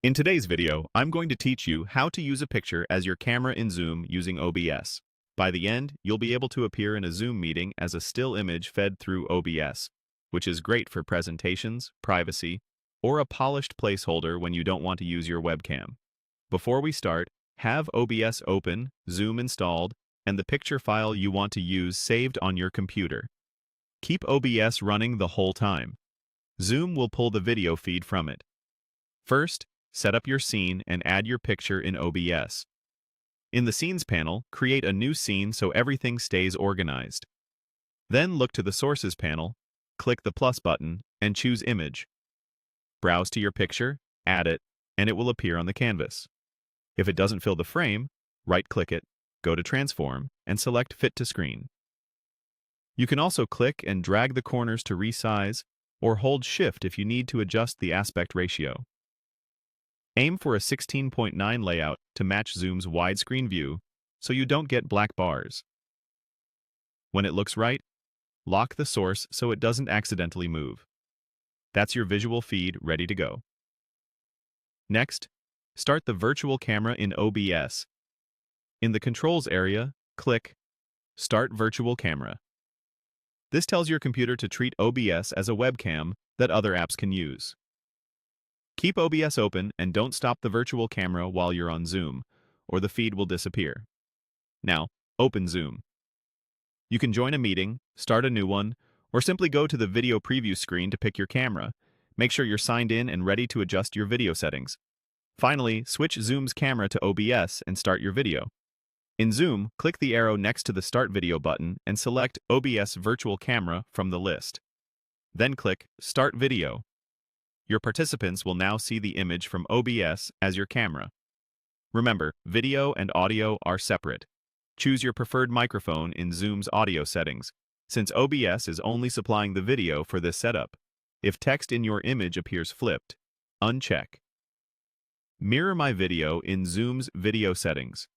In today's video, I'm going to teach you how to use a picture as your camera in Zoom using OBS. By the end, you'll be able to appear in a Zoom meeting as a still image fed through OBS, which is great for presentations, privacy, or a polished placeholder when you don't want to use your webcam. Before we start, have OBS open, Zoom installed, and the picture file you want to use saved on your computer. Keep OBS running the whole time. Zoom will pull the video feed from it. First, set up your scene and add your picture in OBS. In the Scenes panel, create a new scene so everything stays organized. Then look to the Sources panel, click the plus button, and choose Image. Browse to your picture, add it, and it will appear on the canvas. If it doesn't fill the frame, right-click it, go to Transform, and select Fit to Screen. You can also click and drag the corners to resize, or hold Shift if you need to adjust the aspect ratio. Aim for a 16:9 layout to match Zoom's widescreen view so you don't get black bars. When it looks right, lock the source so it doesn't accidentally move. That's your visual feed ready to go. Next, start the virtual camera in OBS. In the Controls area, click Start Virtual Camera. This tells your computer to treat OBS as a webcam that other apps can use. Keep OBS open and don't stop the virtual camera while you're on Zoom, or the feed will disappear. Now, open Zoom. You can join a meeting, start a new one, or simply go to the video preview screen to pick your camera. Make sure you're signed in and ready to adjust your video settings. Finally, switch Zoom's camera to OBS and start your video. In Zoom, click the arrow next to the Start Video button and select OBS Virtual Camera from the list. Then click Start Video. Your participants will now see the image from OBS as your camera. Remember, video and audio are separate. Choose your preferred microphone in Zoom's audio settings, since OBS is only supplying the video for this setup. If text in your image appears flipped, uncheck. Mirror my video in Zoom's video settings.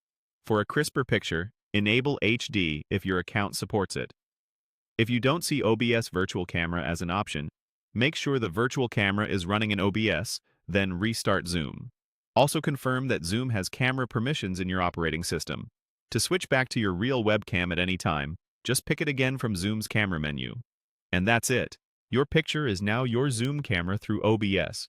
For a crisper picture, enable HD if your account supports it. If you don't see OBS Virtual Camera as an option, make sure the virtual camera is running in OBS, then restart Zoom. Also confirm that Zoom has camera permissions in your operating system. To switch back to your real webcam at any time, just pick it again from Zoom's camera menu. And that's it. Your picture is now your Zoom camera through OBS.